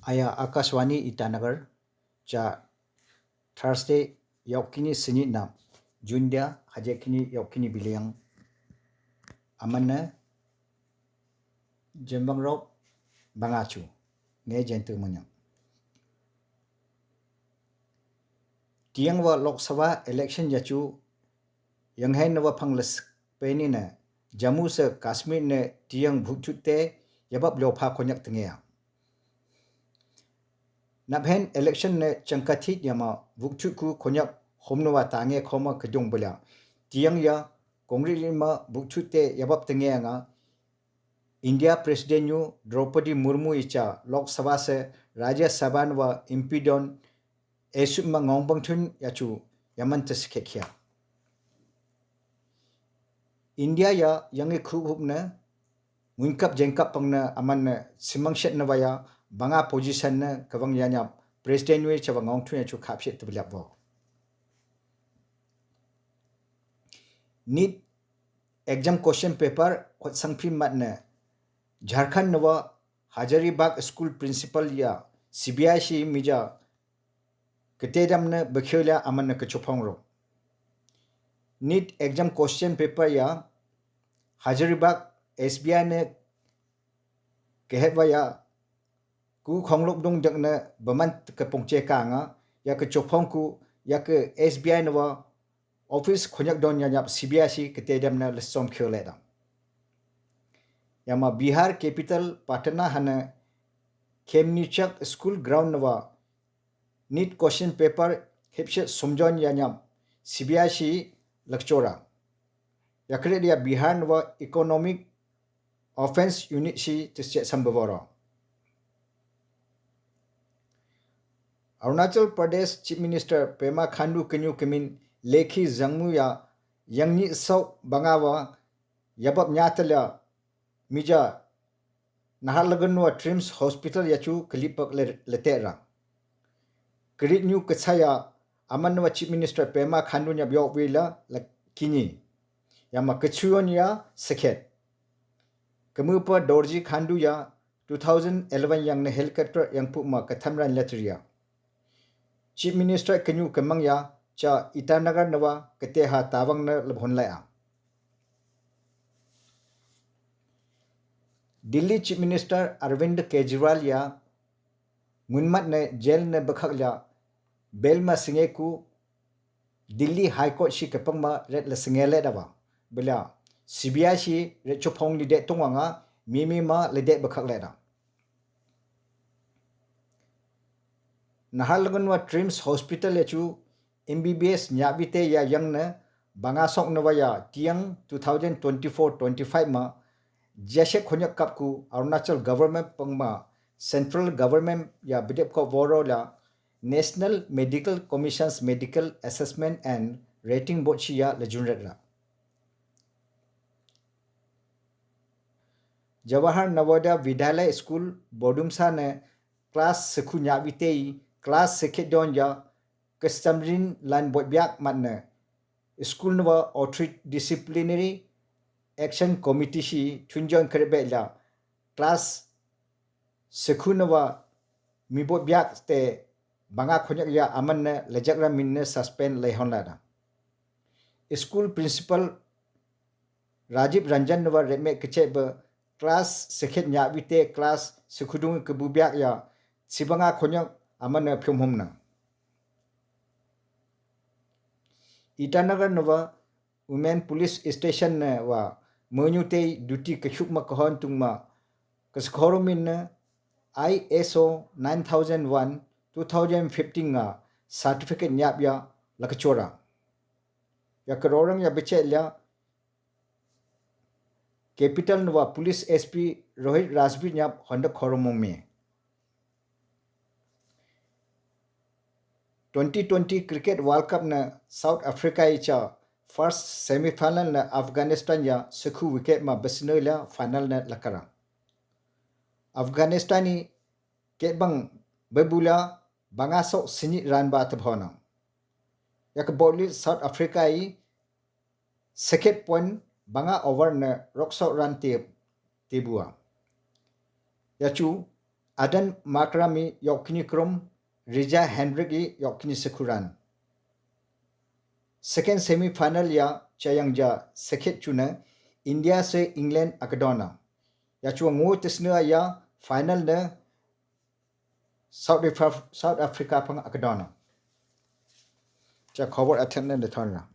Aya Akashwani Itanagar cha Thursday yaukini sinit na Jundia hajakini yaukini biliang amana Jembang Rob Bangachu nge jentu munya. Tiang wa Lok Sabha election jachu yang hai na wa phanglas peni na Jammu se Kashmir ne tiang bhukchute yabab lopha konyak tengea. Nabhen election ne changkathit yama bukchuku konyak homnowa tange khoma kajong bula tiang ya kongri ma bukchute yabab tengea nga India President yu Draupadi Murmu icha Lok Sabha se Rajya Sabha wa impidon esuma ngongbang thun yachu yaman tsikhekhya India ya yangi khubhub na munkap jengkap pangna aman simangshet na waya banga position na kawang yanya President yu chawa ngong thun yachu khapshet tbilap bo NEET exam question paper khot sangphim mat na Jharkhand nawa Hazaribagh school principal ya CBIC mija ketedam na bakhyola aman na kachopong ro NEET exam question paper ya Hazaribagh SBI ne kehwa ya ku khonglok dong jak na baman ka pongche ka nga ya kachopong ku ya ke SBI nawa office khonyak don ya CBIC ketedam na lesom khyola da yama Bihar capital Patna hana Khemnichak school ground nawa NEET question paper hepshe somjon yanyam CBIC lakchora yakre dia Bihar nawa economic offense unit si tische sambavara Arunachal Pradesh Chief Minister Pema Khandu Kanyu Kemin Lekhi Zangmu ya yangni sau bangawa yabab nyatala mija Naharlagunwa Trims Hospital yachu kalipak letera Kredit new ketsaya amanwa Chief Minister Pema Khandu nya biok wila kini yama kechuon ya sekhet kemupa Dorji Khandu ya 2011 yang na helicopter yang puma kathamran letria Chief Minister Kanyu Kemang ya cha Itanagar nawa keteha tawang na labhonlaya Delhi Chief Minister Arvind Kejriwal ya munmat ne jail ne bakhakla belma singeku Delhi High Court shi kepangma red la singele dawa bela CBI shi red chopong li de tongwanga mimi ma le de bakhakla da Naharlagunwa Trims Hospital yachu MBBS nyabite ya yang na bangasok nawa ya tiang 2024-25 ma jase khonyak kapku Arunachal government pangma central government ya bidep ko voro la National Medical Commission's Medical Assessment and Rating Board shi ya lejunret la Jawahar Navodaya Vidyalaya School Bodumsa ne class sekhu nyabite class sekhet don ya customary lan bodbyak matne school nawa authority disciplinary action committee shi thunjon krebe la class sekhunawa mibot byak te banga khonyak ya amanne lejakra minne suspend leihonla da school principal Rajiv Ranjan nawa reme kecheba class sekhet nya bite class sekhudung kebubyak ya sibanga khonyak amanne phumhumna Itanagar nawa women police station ne wa menyute duty kechukma kahon tungma kaskhorumin na ISO 9001 2015 nga certificate nyap ya lakachora ya karorang ya bechela capital nwa police SP Rohit Rajbi nyap honda khoromong me 2020 cricket world cup na South Africa icha first semi final na Afghanistan ya sekhu wicket ma besnoila final na lakara Afghanistani ketbang bebula bangasok sinit ran ba tabhona yak boli South Africa i second point banga over na roksok ran tibua yachu Adan Makrami Yokini Krum, Rija Hendricki Yokini Sekuran. Second semi-final ya Chayangja Sekhet Chuna, India se England Akadona. Ya chua ngo tisna ya final na South Africa pang Akadona. Cha khobor attendant the thorna.